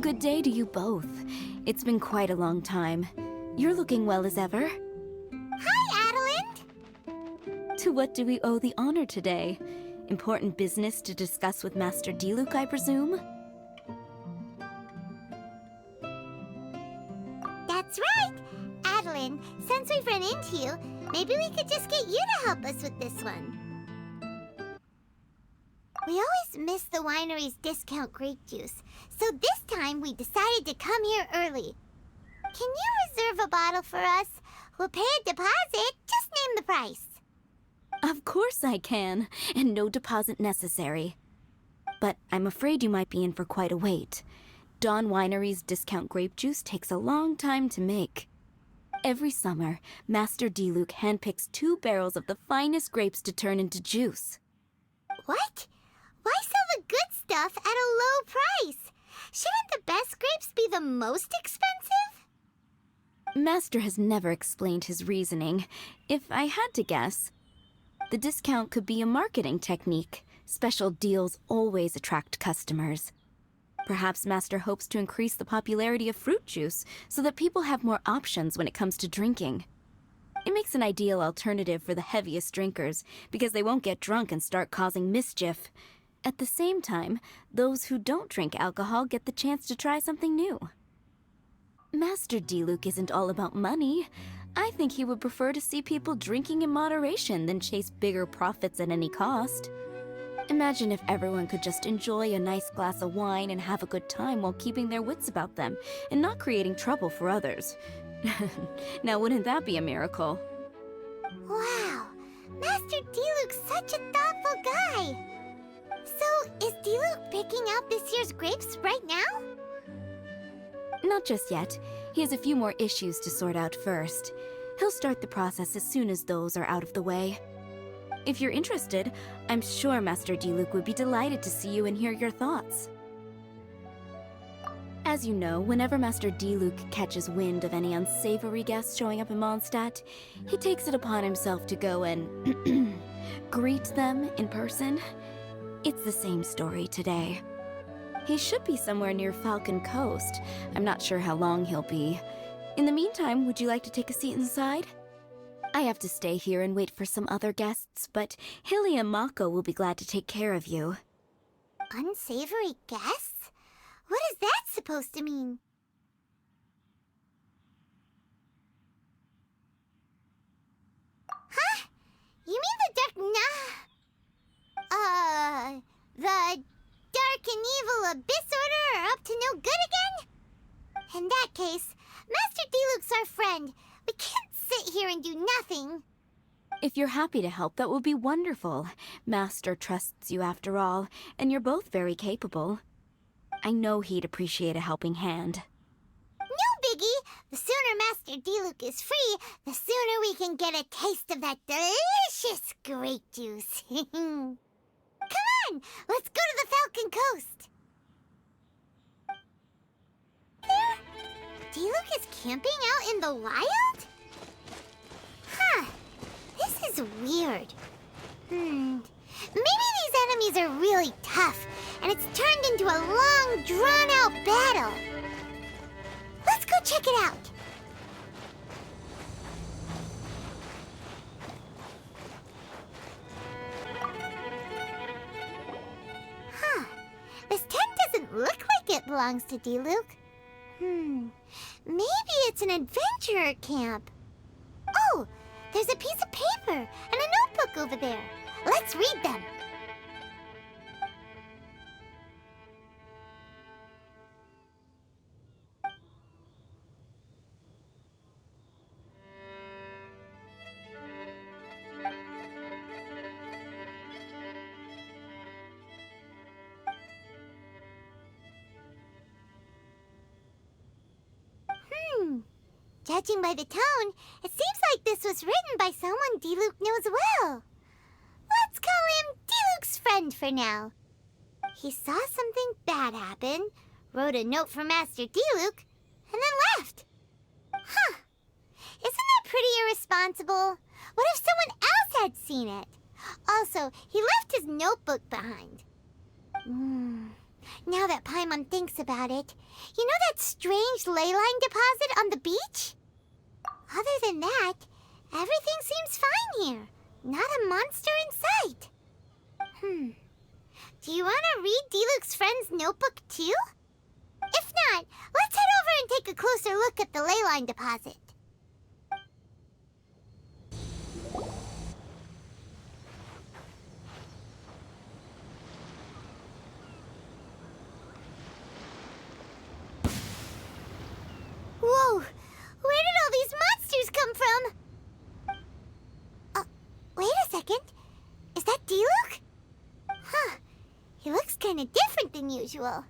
Good day to you both. It's been quite a long time. You're looking well as ever. Hi, Adelind! To what do we owe the honor today? Important business to discuss with Master Diluc, I presume? That's right! Adelind, since we've run into you, maybe we could just get you to help us with this one. We always miss the winery's discount grape juice, so this time we decided to come here early. Can you reserve a bottle for us? We'll pay a deposit, just name the price. Of course I can, and no deposit necessary. But I'm afraid you might be in for quite a wait. Dawn Winery's discount grape juice takes a long time to make. Every summer, Master Diluc handpicks 2 barrels of the finest grapes to turn into juice. What? Why sell the good stuff at a low price? Shouldn't the best grapes be the most expensive? Master has never explained his reasoning. If I had to guess, the discount could be a marketing technique. Special deals always attract customers. Perhaps Master hopes to increase the popularity of fruit juice so that people have more options when it comes to drinking. It makes an ideal alternative for the heaviest drinkers because they won't get drunk and start causing mischief. At the same time, those who don't drink alcohol get the chance to try something new. Master Diluc isn't all about money. I think he would prefer to see people drinking in moderation than chase bigger profits at any cost. Imagine if everyone could just enjoy a nice glass of wine and have a good time while keeping their wits about them and not creating trouble for others. Now, wouldn't that be a miracle? Wow, Master Diluc's such a thoughtful guy. So, is Diluc picking out this year's grapes right now? Not just yet. He has a few more issues to sort out first. He'll start the process as soon as those are out of the way. If you're interested, I'm sure Master Diluc would be delighted to see you and hear your thoughts. As you know, whenever Master Diluc catches wind of any unsavory guests showing up in Mondstadt, he takes it upon himself to go and greet them in person. It's the same story today. He should be somewhere near Falcon Coast. I'm not sure how long he'll be. In the meantime, would you like to take a seat inside? I have to stay here and wait for some other guests, but Hilly and Mako will be glad to take care of you. Unsavory guests? What is that supposed to mean? Huh? You mean the the Dark and Evil Abyss Order are up to no good again? In that case, Master Diluc's our friend. We can't sit here and do nothing. If you're happy to help, that would be wonderful. Master trusts you after all, and you're both very capable. I know he'd appreciate a helping hand. No biggie! The sooner Master Diluc is free, the sooner we can get a taste of that delicious grape juice. Come on, let's go to the Falcon Coast. Diluc is camping out in the wild? Huh, this is weird. Maybe these enemies are really tough, and it's turned into a long, drawn-out battle. Let's go check it out. Huh, this tent doesn't look like it belongs to Diluc. Maybe it's an adventurer camp. Oh, there's a piece of paper and a notebook over there. Let's read them. Judging by the tone, it seems like this was written by someone Diluc knows well. Let's call him Diluc's friend for now. He saw something bad happen, wrote a note for Master Diluc, and then left. Huh. Isn't that pretty irresponsible? What if someone else had seen it? Also, he left his notebook behind. now that Paimon thinks about it, you know that strange ley line deposit on the beach? Other than that, everything seems fine here. Not a monster in sight. Do you want to read Diluc's friend's notebook too? If not, let's head over and take a closer look at the ley line deposit. Whoa! Where did all these monsters come from? Wait a second. Is that Diluc? Huh. He looks kind of different than usual.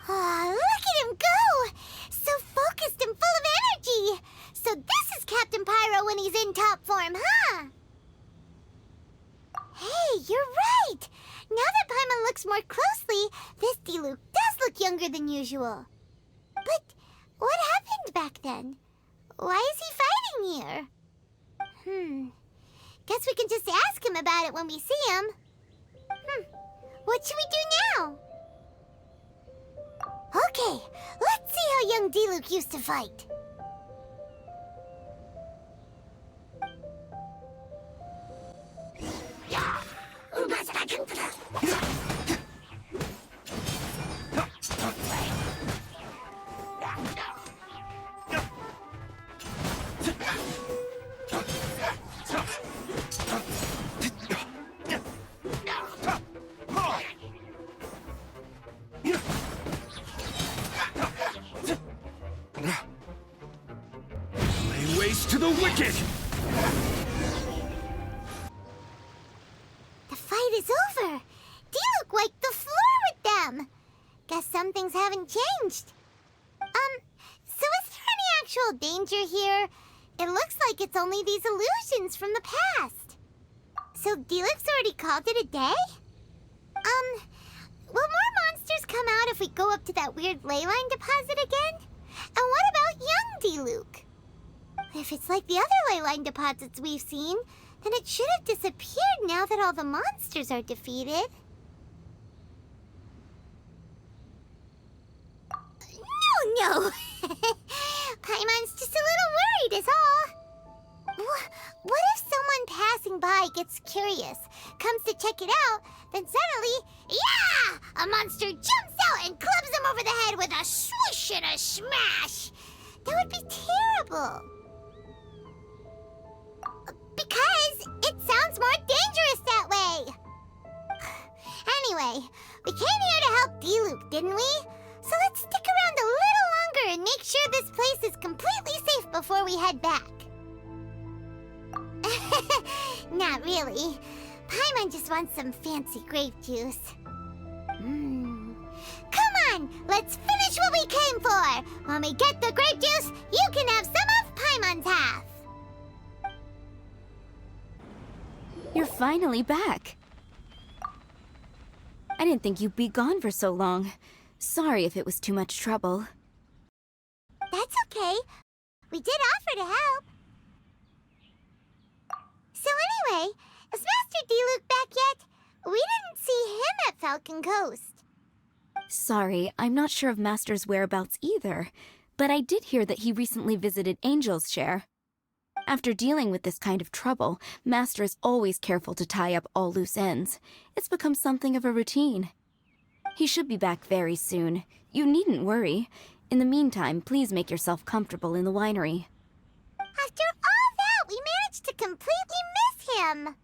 Look at him go! So focused and full of energy! So this is Captain Pyro when he's in top form, huh? Hey, you're right! Now that Paimon looks more closely, this Diluc does look younger than usual. But what happened back then? Why is he fighting here? Guess we can just ask him about it when we see him. What should we do now? Okay, let's see how young Diluc used to fight. Lay waste to the wicked! The fight is over. Diluc wiped the floor with them. Guess some things haven't changed. So is there any actual danger here? It looks like it's only these illusions from the past. So Diluc's already called it a day? Will more monsters come out if we go up to that weird ley line deposit again? And what about young Diluc? If it's like the other ley line deposits we've seen, then it should have disappeared now that all the monsters are defeated. No! Paimon's just a little worried is all. What if someone passing by gets curious, comes to check it out, then suddenly, yeah! A monster jumps out and clubs him over the head with a swoosh and a smash! That would be terrible. Because it sounds more dangerous that way. Anyway, we came here to help Diluc, didn't we? So let's stick around a little longer and make sure this place is completely safe before we head back. Not really. Paimon just wants some fancy grape juice. Come on, let's finish what we came for. When we get the grape juice, you can have some of Paimon's half. You're finally back. I didn't think you'd be gone for so long. Sorry if it was too much trouble. That's okay. We did offer to help. So anyway, is Master Diluc back yet? We didn't see him at Falcon Coast. Sorry, I'm not sure of Master's whereabouts either, but I did hear that he recently visited Angel's Share. After dealing with this kind of trouble, Master is always careful to tie up all loose ends. It's become something of a routine. He should be back very soon. You needn't worry. In the meantime, please make yourself comfortable in the winery. After all that, we managed to completely miss him.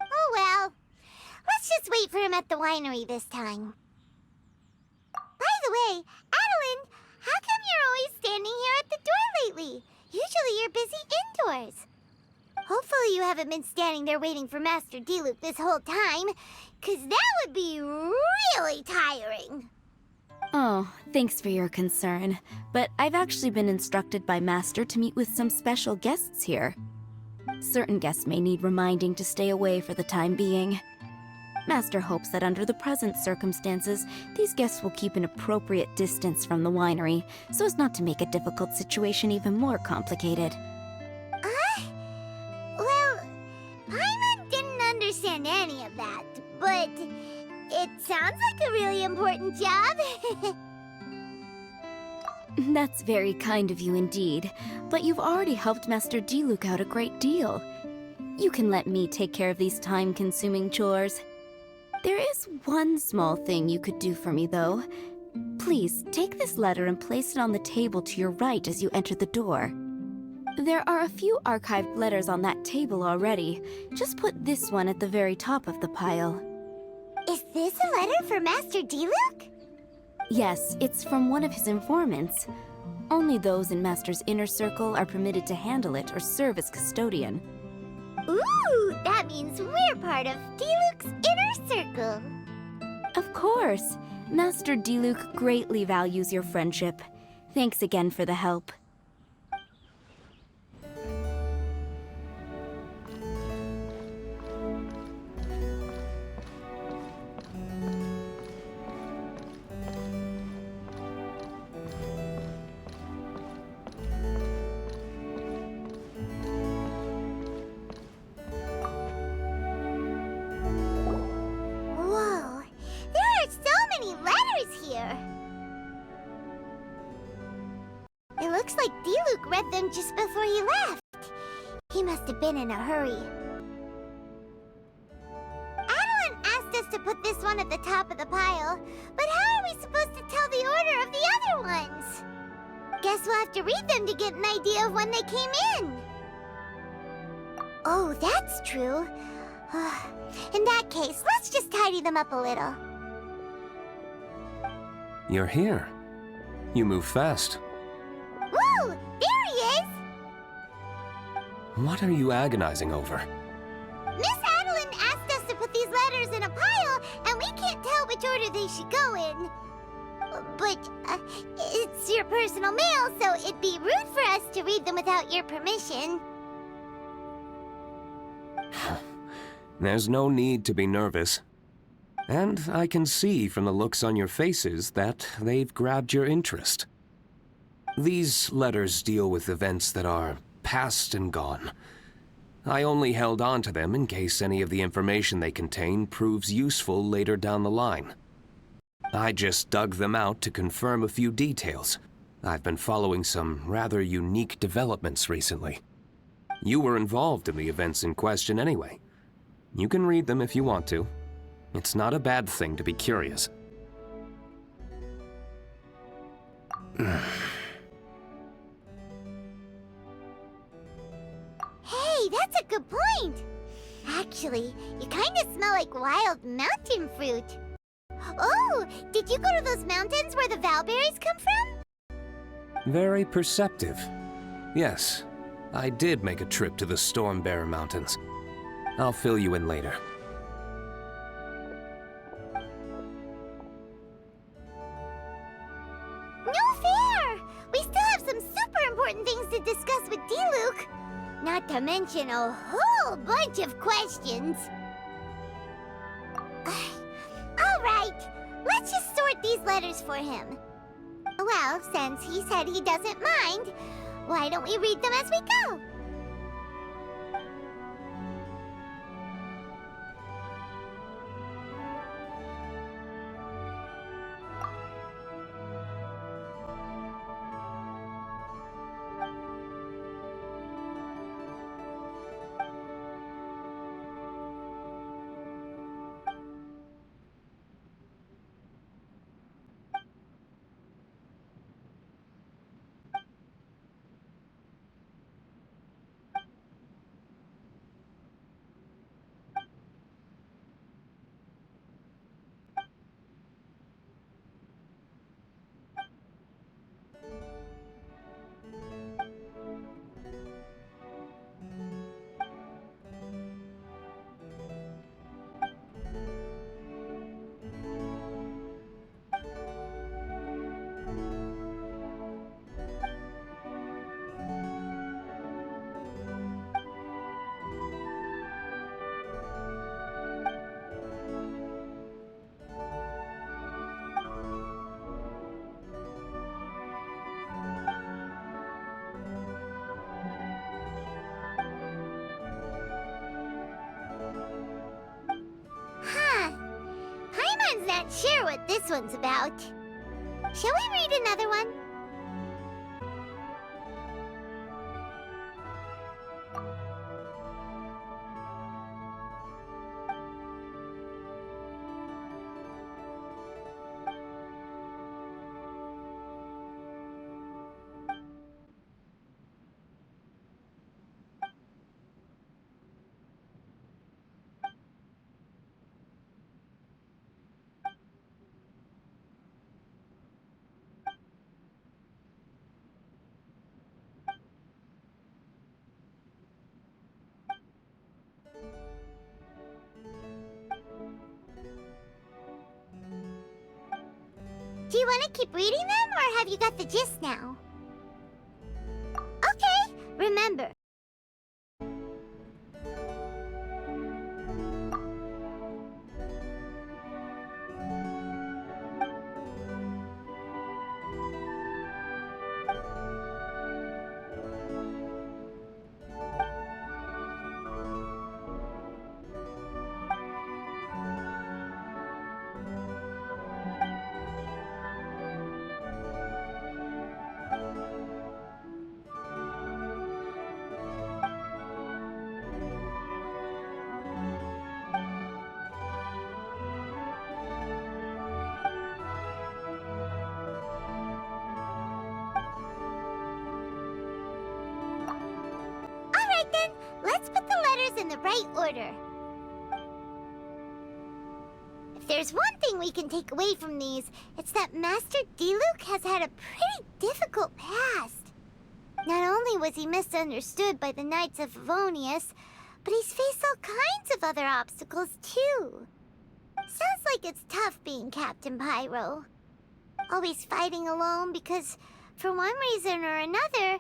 Oh well. Let's just wait for him at the winery this time. By the way, Adeline, how come you're always standing here at the door lately? Usually you're busy indoors. Hopefully you haven't been standing there waiting for Master Diluc this whole time, 'cause that would be really tiring. Oh, thanks for your concern. But I've actually been instructed by Master to meet with some special guests here. Certain guests may need reminding to stay away for the time being. Master hopes that under the present circumstances, these guests will keep an appropriate distance from the winery, so as not to make a difficult situation even more complicated. Well, Paimon didn't understand any of that, but sounds like a really important job. That's very kind of you indeed, but you've already helped Master Diluc out a great deal. You can let me take care of these time-consuming chores. There is one small thing you could do for me, though. Please, take this letter and place it on the table to your right as you enter the door. There are a few archived letters on that table already. Just put this one at the very top of the pile. Is this a letter for Master Diluc? Yes, it's from one of his informants. Only those in Master's inner circle are permitted to handle it or serve as custodian. Ooh, that means we're part of Diluc's inner circle. Of course. Master Diluc greatly values your friendship. Thanks again for the help. Whoa, there are so many letters here. It looks like Diluc read them just before he left. He must have been in a hurry. Adeline asked us to put this one at the top of the pile, but how are we supposed to tell the order of the other ones? Guess we'll have to read them to get an idea of when they came in. Oh, that's true. In that case, let's just tidy them up a little. You're here. You move fast. Woo! There he is! What are you agonizing over? Miss Adeline asked us to put these letters in a pile, and we can't tell which order they should go in. But, it's your personal mail, so it'd be rude for us to read them without your permission. There's no need to be nervous. And I can see from the looks on your faces that they've grabbed your interest. These letters deal with events that are past and gone. I only held on to them in case any of the information they contain proves useful later down the line. I just dug them out to confirm a few details. I've been following some rather unique developments recently. You were involved in the events in question anyway. You can read them if you want to. It's not a bad thing to be curious. Hey, that's a good point! Actually, you kind of smell like wild mountain fruit. Oh, did you go to those mountains where the valberries come from? Very perceptive. Yes, I did make a trip to the Stormbearer Mountains. I'll fill you in later. No fair! We still have some super important things to discuss with Diluc. Not to mention a whole bunch of questions. Alright, let's just sort these letters for him. Well, since he said he doesn't mind, why don't we read them as we go? what this one's about. Shall we read another one? Do you want to keep reading them, or have you got the gist now? Okay, remember. Alright then, let's put the letters in the right order. If there's one thing we can take away from these, it's that Master Diluc has had a pretty difficult past. Not only was he misunderstood by the Knights of Favonius, but he's faced all kinds of other obstacles too. Sounds like it's tough being Captain Pyro. Always fighting alone because, for one reason or another,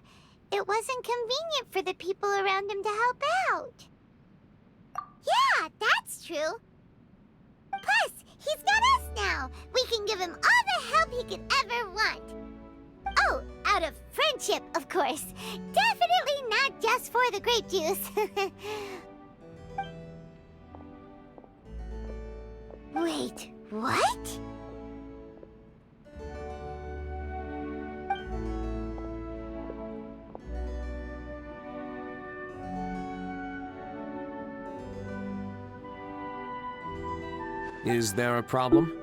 it wasn't convenient for the people around him to help out. Yeah, that's true. Plus, he's got us now. We can give him all the help he could ever want. Oh, out of friendship, of course. Definitely not just for the grape juice. Wait, what? Is there a problem?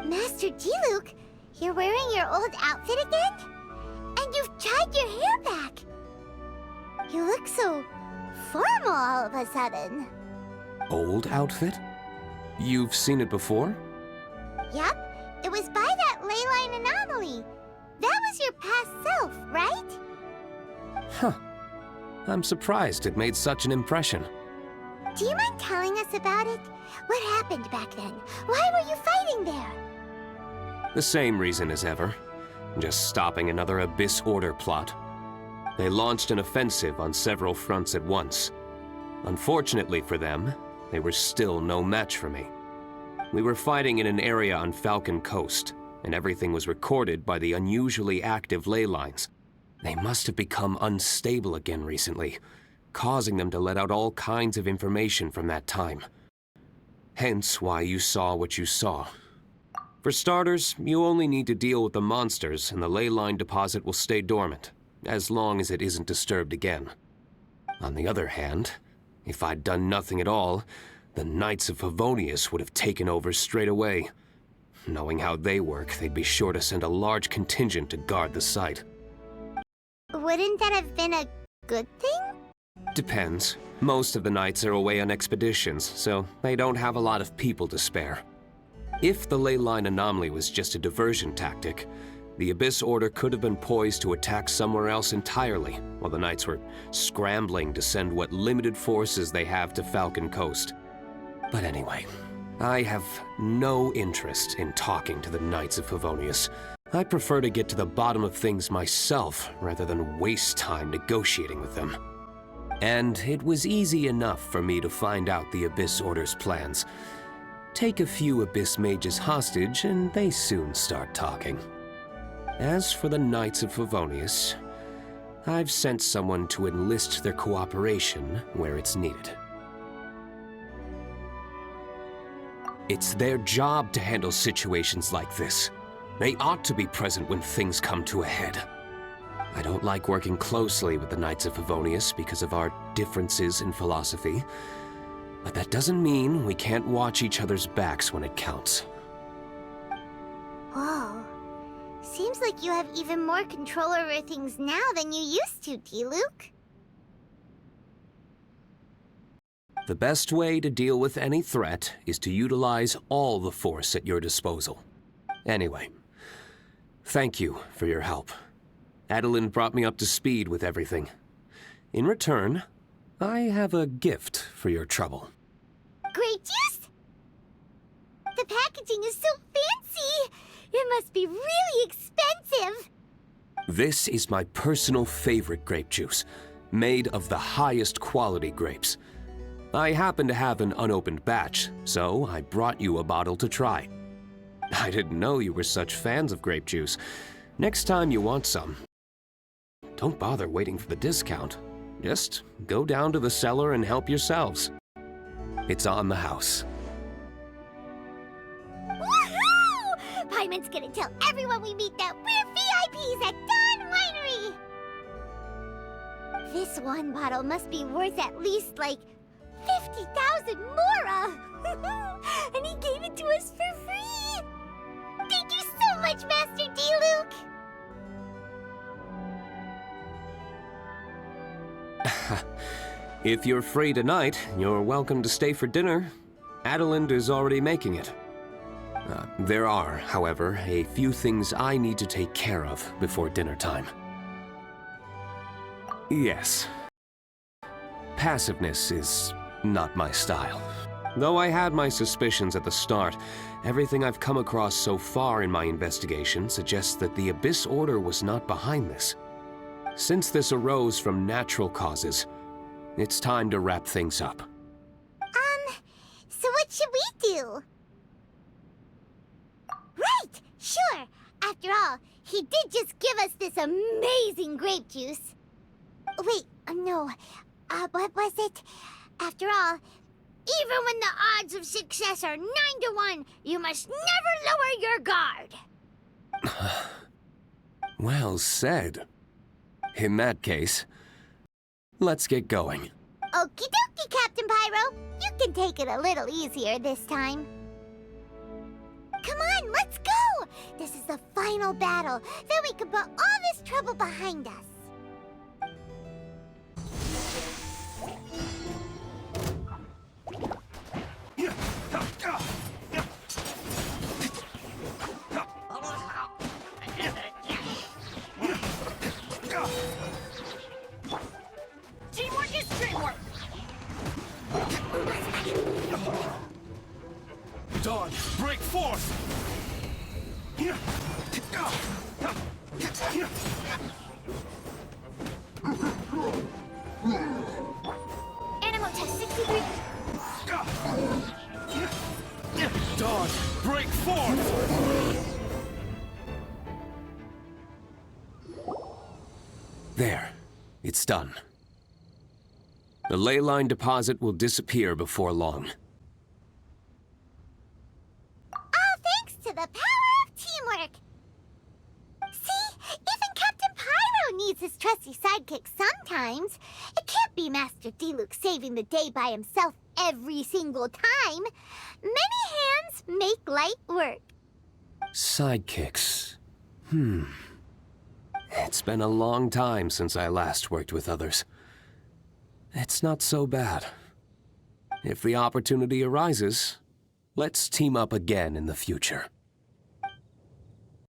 Master Diluc, you're wearing your old outfit again? And you've tied your hair back. You look so formal all of a sudden. Old outfit? You've seen it before? Yep, it was by that ley line anomaly. That was your past self, right? Huh. I'm surprised it made such an impression. Do you mind telling us about it? What happened back then? Why were you fighting there? The same reason as ever. Just stopping another Abyss Order plot. They launched an offensive on several fronts at once. Unfortunately for them, they were still no match for me. We were fighting in an area on Falcon Coast, and everything was recorded by the unusually active ley lines. They must have become unstable again recently, causing them to let out all kinds of information from that time. Hence why you saw what you saw. For starters, you only need to deal with the monsters and the ley line deposit will stay dormant, as long as it isn't disturbed again. On the other hand, if I'd done nothing at all, the Knights of Favonius would have taken over straight away. Knowing how they work, they'd be sure to send a large contingent to guard the site. Wouldn't that have been a good thing? Depends. Most of the knights are away on expeditions, so they don't have a lot of people to spare. If the ley line anomaly was just a diversion tactic, the Abyss Order could have been poised to attack somewhere else entirely, while the knights were scrambling to send what limited forces they have to Falcon Coast. But anyway, I have no interest in talking to the Knights of Favonius. I prefer to get to the bottom of things myself, rather than waste time negotiating with them. And it was easy enough for me to find out the Abyss Order's plans. Take a few Abyss Mages hostage, and they soon start talking. As for the Knights of Favonius, I've sent someone to enlist their cooperation where it's needed. It's their job to handle situations like this. They ought to be present when things come to a head. I don't like working closely with the Knights of Favonius because of our differences in philosophy, but that doesn't mean we can't watch each other's backs when it counts. Whoa. Seems like you have even more control over things now than you used to, Diluc. The best way to deal with any threat is to utilize all the force at your disposal. Anyway, thank you for your help. Adeline brought me up to speed with everything. In return, I have a gift for your trouble. Grape juice? The packaging is so fancy! It must be really expensive! This is my personal favorite grape juice, made of the highest quality grapes. I happen to have an unopened batch, so I brought you a bottle to try. I didn't know you were such fans of grape juice. Next time you want some, don't bother waiting for the discount. Just go down to the cellar and help yourselves. It's on the house. Woohoo! Paimon's gonna tell everyone we meet that we're VIPs at Dawn Winery! This one bottle must be worth at least, like, 50,000 mora! And he gave it to us for free! Thank you so much, Master Diluc! If you're free tonight, you're welcome to stay for dinner. Adeline is already making it. There are, however, a few things I need to take care of before dinner time. Yes. Passiveness is not my style. Though I had my suspicions at the start, everything I've come across so far in my investigation suggests that the Abyss Order was not behind this. Since this arose from natural causes, it's time to wrap things up. So what should we do? Right! Sure! After all, he did just give us this amazing grape juice. Wait, no. What was it? After all, even when the odds of success are 9 to 1, you must never lower your guard. Well said. In that case, let's get going. Okie dokie, Captain Pyro. You can take it a little easier this time. Come on, let's go! This is the final battle. Then we can put all this trouble behind us. Teamwork is dreamwork! Dawn, break forth! Animal test 63. Dawn, break forth! There. It's done. The ley line deposit will disappear before long. All thanks to the power of teamwork. See, even Captain Pyro needs his trusty sidekick sometimes. It can't be Master Diluc saving the day by himself every single time. Many hands make light work. Sidekicks. It's been a long time since I last worked with others. It's not so bad. If the opportunity arises, let's team up again in the future.